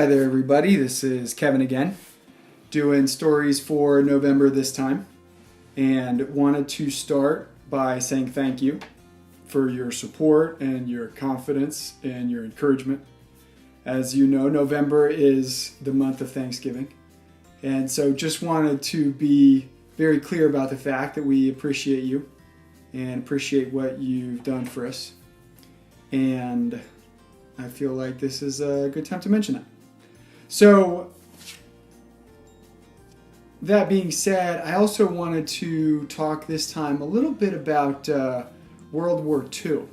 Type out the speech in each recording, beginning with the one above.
Hi there, everybody. This is Kevin again, doing stories for November this time, and wanted to start by saying thank you for your support and your confidence and your encouragement. As you know, November is the month of Thanksgiving, and so just wanted to be very clear about the fact that we appreciate you and appreciate what you've done for us, and I feel like this is a good time to mention that. So, that being said, I also wanted to talk this time a little bit about World War II,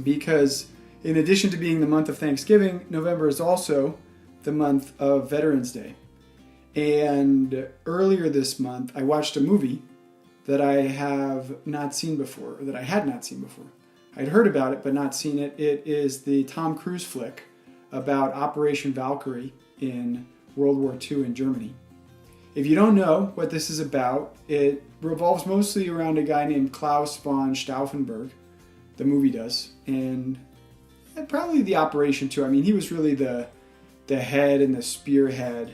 because in addition to being the month of Thanksgiving, November is also the month of Veterans Day. And earlier this month, I watched a movie that I have not seen before, or that I had not seen before. I'd heard about it, but not seen it. It is the Tom Cruise flick about Operation Valkyrie in World War II in Germany. If you don't know what this is about, it revolves mostly around a guy named Klaus von Stauffenberg. The movie does. And probably the operation too. I mean, he was really the head and the spearhead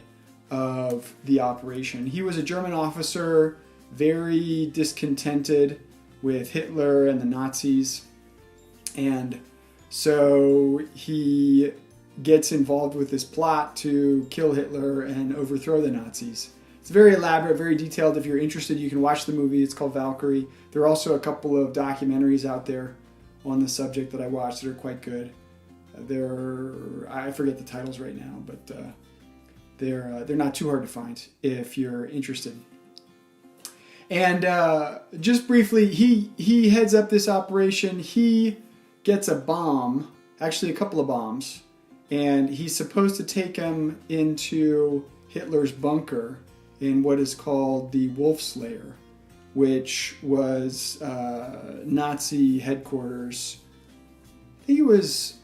of the operation. He was a German officer, very discontented with Hitler and the Nazis. And so he gets involved with this plot to kill Hitler and overthrow the Nazis. It's very elaborate, very detailed. If you're interested, you can watch the movie. It's called Valkyrie. There are also a couple of documentaries out there on the subject that I watched that are quite good. I forget the titles right now, but they're not too hard to find if you're interested. And just briefly, he heads up this operation. He gets a bomb, actually a couple of bombs, and he's supposed to take them into Hitler's bunker in what is called the Wolf Slayer, which was Nazi headquarters. I think it was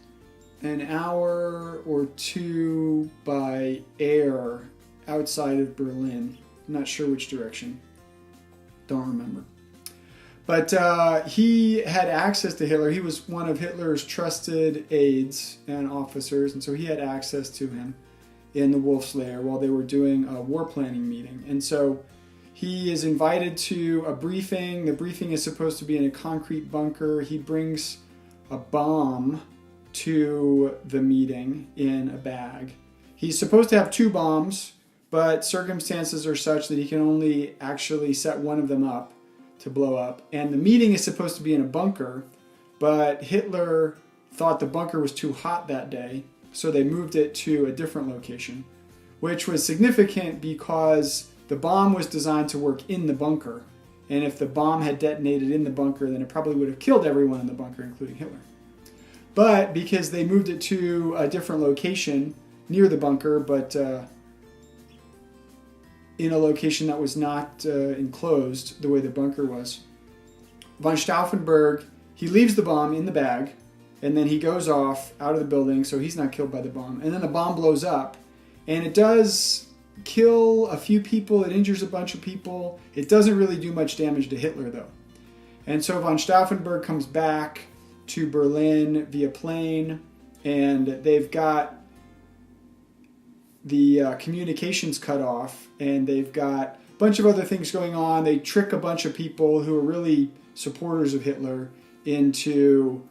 an hour or two by air outside of Berlin. I'm not sure which direction. Don't remember. But he had access to Hitler. He was one of Hitler's trusted aides and officers, and so he had access to him in the Wolf Slayer while they were doing a war planning meeting. And so he is invited to a briefing. The briefing is supposed to be in a concrete bunker. He brings a bomb to the meeting in a bag. He's supposed to have two bombs, but circumstances are such that he can only actually set one of them up to blow up. And the meeting is supposed to be in a bunker, but Hitler thought the bunker was too hot that day, so they moved it to a different location, which was significant because the bomb was designed to work in the bunker. And if the bomb had detonated in the bunker, then it probably would have killed everyone in the bunker, including Hitler. But because they moved it to a different location near the bunker, but in a location that was not enclosed the way the bunker was, von Stauffenberg, he leaves the bomb in the bag, and then he goes off out of the building, so he's not killed by the bomb. And then the bomb blows up, and it does kill a few people, it injures a bunch of people. It doesn't really do much damage to Hitler, though. And so von Stauffenberg comes back to Berlin via plane, and they've got the communications cut off, and they've got a bunch of other things going on. They trick a bunch of people who are really supporters of Hitler into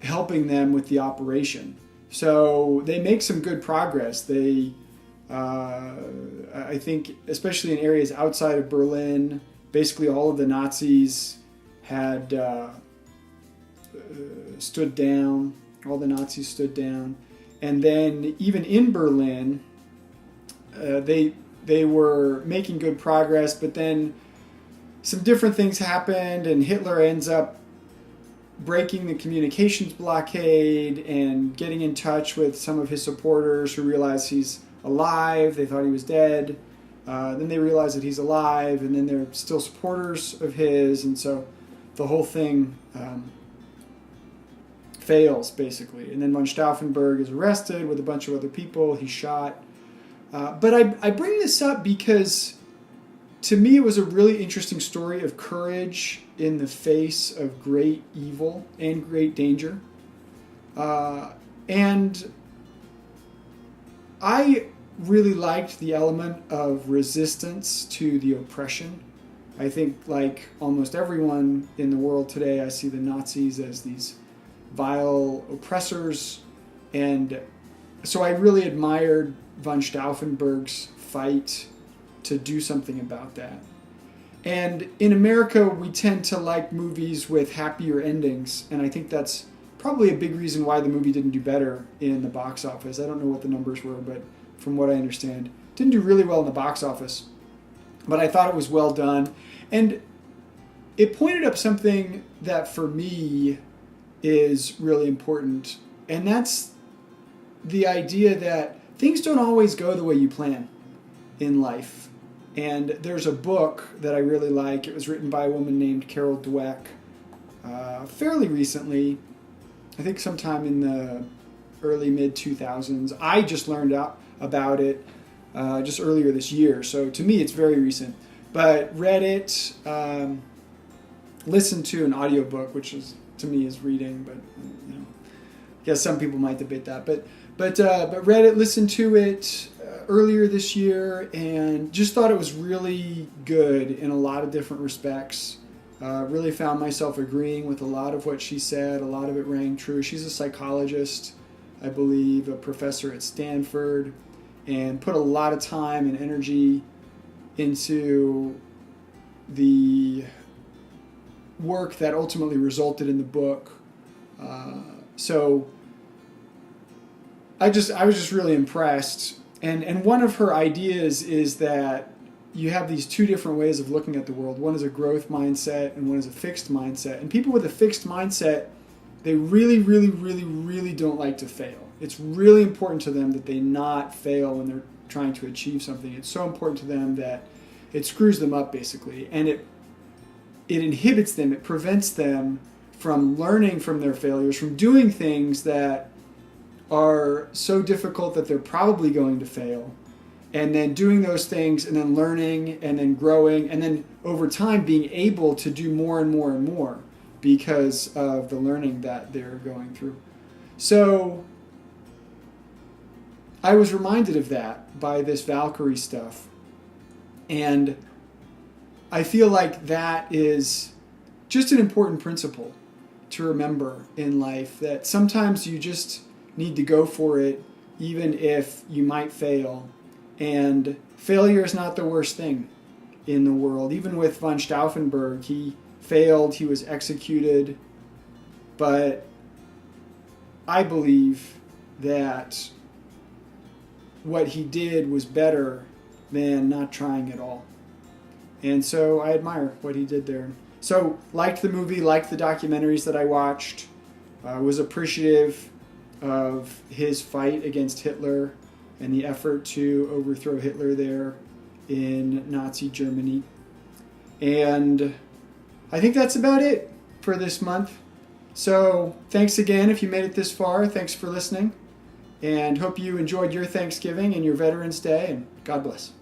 helping them with the operation. So they make some good progress. They, I think, especially in areas outside of Berlin, basically all of the Nazis had stood down. All the Nazis stood down. And then even in Berlin, they were making good progress, but then some different things happened, and Hitler ends up breaking the communications blockade and getting in touch with some of his supporters who realize he's alive. They thought he was dead. Then they realize that he's alive, and then they're still supporters of his, and so the whole thing fails, basically. And then von Stauffenberg is arrested with a bunch of other people. He's shot. But I bring this up because, to me, it was a really interesting story of courage in the face of great evil and great danger. And I really liked the element of resistance to the oppression. I think, like almost everyone in the world today, I see the Nazis as these vile oppressors. And so I really admired von Stauffenberg's fight to do something about that. And in America, we tend to like movies with happier endings, and I think that's probably a big reason why the movie didn't do better in the box office. I don't know what the numbers were, but from what I understand, it didn't do really well in the box office. But I thought it was well done, and it pointed up something that for me is really important, and that's the idea that things don't always go the way you plan in life. And there's a book that I really like. It was written by a woman named Carol Dweck fairly recently, I think sometime in the early mid-2000s. I just learned about it just earlier this year, so to me it's very recent. But read it, listened to an audiobook, which is to me is reading, but you know, I guess some people might debate that. But read it, listened to it earlier this year, and just thought it was really good in a lot of different respects. Really found myself agreeing with a lot of what she said. A lot of it rang true. She's a psychologist, I believe, a professor at Stanford, and put a lot of time and energy into the work that ultimately resulted in the book. So I was just really impressed. And one of her ideas is that you have these two different ways of looking at the world. One is a growth mindset and one is a fixed mindset. And people with a fixed mindset, they really, really, really, really don't like to fail. It's really important to them that they not fail when they're trying to achieve something. It's so important to them that it screws them up, basically. And it inhibits them. It prevents them from learning from their failures, from doing things that are so difficult that they're probably going to fail, and then doing those things and then learning and then growing and then over time being able to do more and more and more because of the learning that they're going through. So I was reminded of that by this Valkyrie stuff, and I feel like that is just an important principle to remember in life, that sometimes you just need to go for it even if you might fail. And failure is not the worst thing in the world. Even with von Stauffenberg, he failed, he was executed, but I believe that what he did was better than not trying at all. And so I admire what he did there. So liked the movie, liked the documentaries that I watched, was appreciative of his fight against Hitler and the effort to overthrow Hitler there in Nazi Germany. And I think that's about it for this month. So thanks again if you made it this far. Thanks for listening. And hope you enjoyed your Thanksgiving and your Veterans Day. And God bless.